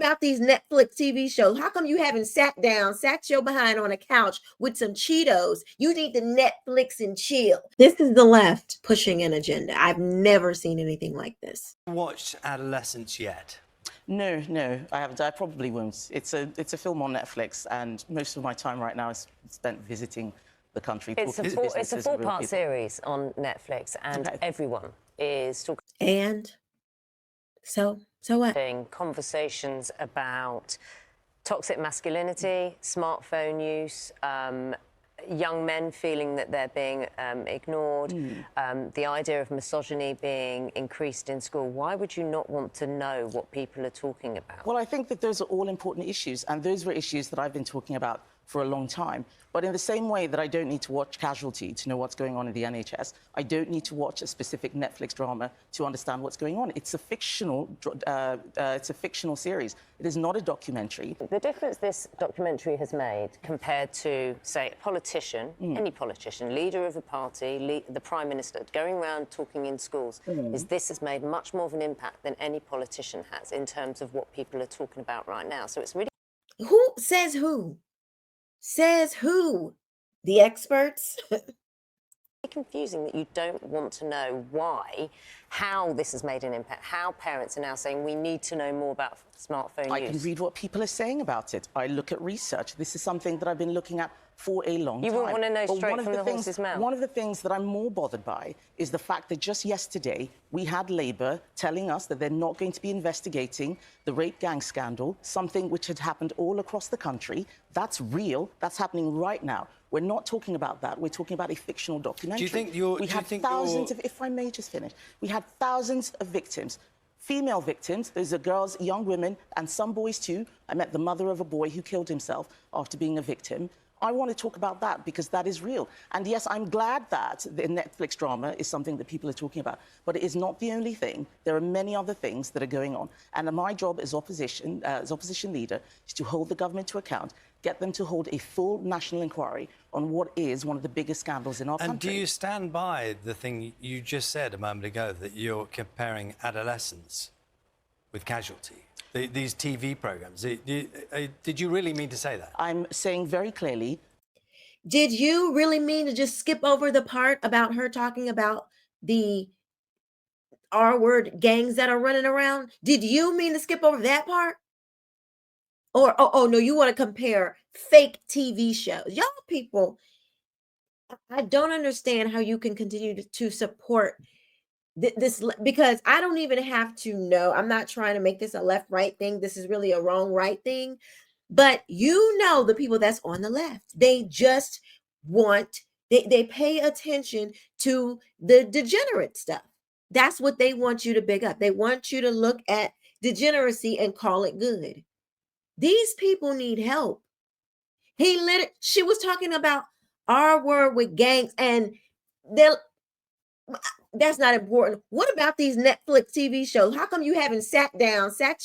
about these Netflix TV shows? How come you haven't sat your behind on a couch with some Cheetos? You need to Netflix and chill. This is the left pushing an agenda. I've never seen anything like this. Watched Adolescence yet? No, I haven't. I probably won't. It's a film on Netflix, and most of my time right now is spent visiting the country. It's a four-part series on Netflix, and everyone is talking. And so what? Conversations about toxic masculinity, smartphone use, young men feeling that they're being ignored, the idea of misogyny being increased in school. Why would you not want to know what people are talking about? Well, I think that those are all important issues, and those were issues that I've been talking about for a long time. But in the same way that I don't need to watch Casualty to know what's going on in the NHS, I don't need to watch a specific Netflix drama to understand what's going on. It's a fictional series. It is not a documentary. The difference this documentary has made compared to, say, a politician, any politician, leader of a party, the Prime Minister, going around talking in schools, is this has made much more of an impact than any politician has in terms of what people are talking about right now. So it's really... Who says who? Says who? The experts? Confusing that you don't want to know why, how this has made an impact, how parents are now saying we need to know more about smartphone use. I can read what people are saying about it. I look at research. This is something that I've been looking at for a long time. You wouldn't want to know straight from the horse's mouth. One of the things that I'm more bothered by is the fact that just yesterday we had Labour telling us that they're not going to be investigating the rape gang scandal, something which had happened all across the country. That's real. That's happening right now. We're not talking about that. We're talking about a fictional documentary. Do you think we had thousands of, if I may just finish, we had thousands of victims. Female victims, those are girls, young women, and some boys too. I met the mother of a boy who killed himself after being a victim. I want to talk about that because that is real. And yes, I'm glad that the Netflix drama is something that people are talking about, but it is not the only thing. There are many other things that are going on. And my job as opposition leader is to hold the government to account, get them to hold a full national inquiry on what is one of the biggest scandals in our country. And do you stand by the thing you just said a moment ago, that you're comparing Adolescence with Casualty? These TV programs. Did you really mean to say that? I'm saying very clearly. Did you really mean to just skip over the part about her talking about the R-word gangs that are running around? Did you mean to skip over that part? Or, oh no, you want to compare fake TV shows. Y'all people, I don't understand how you can continue to support this, because I don't even have to know. I'm not trying to make this a left-right thing. This is really a wrong-right thing. But you know, the people that's on the left, they just want, they pay attention to the degenerate stuff. That's what they want you to big up. They want you to look at degeneracy and call it good. These people need help. She was talking about our word with gangs, and that's not important. What about these Netflix TV shows? How come you haven't sat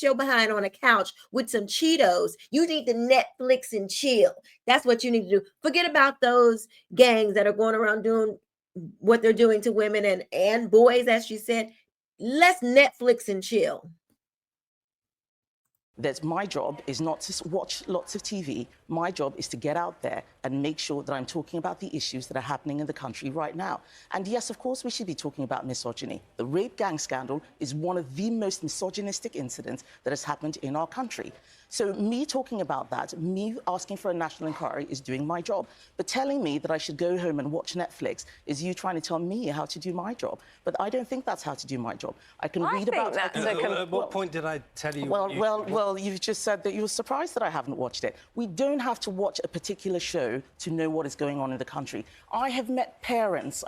your behind on a couch with some Cheetos? You need to Netflix and chill. That's what you need to do. Forget about those gangs that are going around doing what they're doing to women and boys, as she said. Let's Netflix and chill. That my job is not to watch lots of TV. My job is to get out there and make sure that I'm talking about the issues that are happening in the country right now. And yes, of course, we should be talking about misogyny. The rape gang scandal is one of the most misogynistic incidents that has happened in our country. So me talking about that, me asking for a national inquiry is doing my job. But telling me that I should go home and watch Netflix is you trying to tell me how to do my job. But I don't think that's how to do my job. I can read about... At what point did I tell you... Well, you've just said that you were surprised that I haven't watched it. We don't have to watch a particular show to know what is going on in the country. I've met parents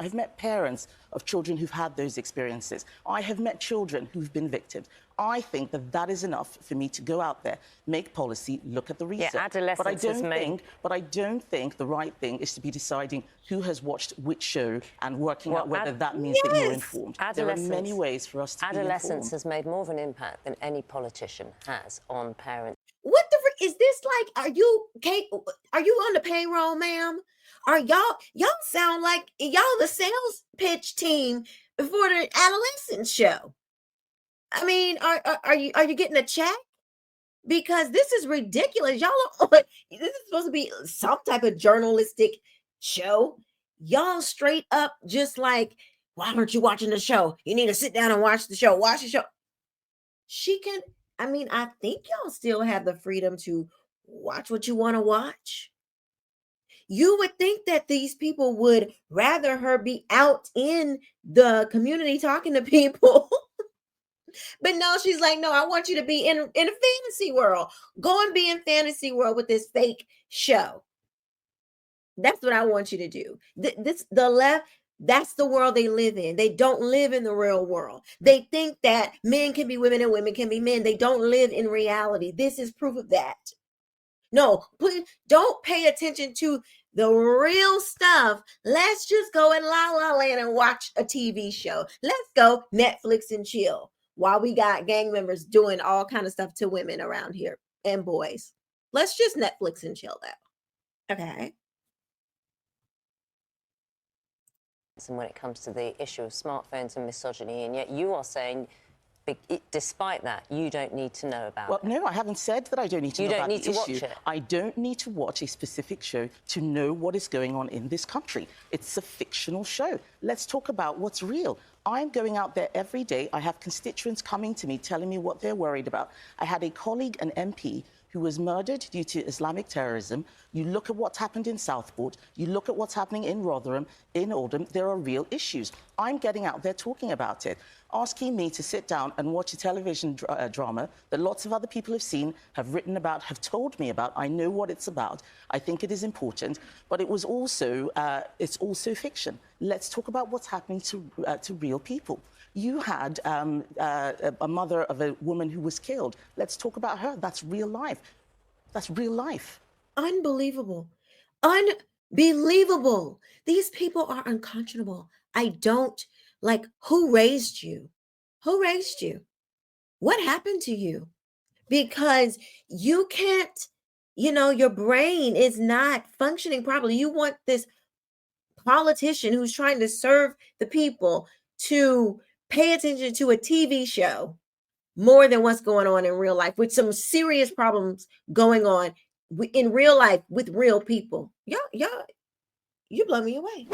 of children who've had those experiences. I have met children who've been victims. I think that that is enough for me to go out there, make policy, look at the research. Yeah, Adolescence but I don't think the right thing is to be deciding who has watched which show and working out whether that means that you're informed. There are many ways for us to be informed. Adolescence has made more of an impact than any politician has on parents. What the frick is this like? Are you on the payroll, ma'am? Are y'all sound like y'all the sales pitch team for the Adolescence show? I mean, are you getting a check? because this is ridiculous. Y'all are, this is supposed to be some type of journalistic show. Y'all straight up just like, why aren't you watching the show? You need to sit down and watch the show. Watch the show. She can, I mean, I think y'all still have the freedom to watch what you want to watch. You would think that these people would rather her be out in the community talking to people. But no, she's like, no, I want you to be in a fantasy world. Go and be in fantasy world with this fake show. That's what I want you to do. The left, that's the world they live in. They don't live in the real world. They think that men can be women and women can be men. They don't live in reality. This is proof of that. No, please don't pay attention to the real stuff. Let's just go in La La Land and watch a TV show. Let's go Netflix and chill while we got gang members doing all kind of stuff to women around here and boys. Let's just Netflix and chill though. Okay. And when it comes to the issue of smartphones and misogyny, and yet you are saying, despite that, you don't need to know about Well, it. no, I haven't said that I don't need to know about the issue. You don't need to watch it. I don't need to watch a specific show to know what is going on in this country. It's a fictional show. Let's talk about what's real. I'm going out there every day. I have constituents coming to me telling me what they're worried about. I had a colleague, an MP, who was murdered due to Islamic terrorism. You look at what's happened in Southport, you look at what's happening in Rotherham, in Oldham, there are real issues. I'm getting out there talking about it. Asking me to sit down and watch a television drama that lots of other people have seen, have written about, have told me about. I know what it's about. I think it is important, but it was also, it's also fiction. Let's talk about what's happening to real people. You had a mother of a woman who was killed. Let's talk about her. That's real life. That's real life. Unbelievable. Unbelievable. These people are unconscionable. I don't like, who raised you? Who raised you? What happened to you? Because you can't, your brain is not functioning properly. You want this politician who's trying to serve the people to pay attention to a TV show more than what's going on in real life, with some serious problems going on in real life with real people. You blow me away.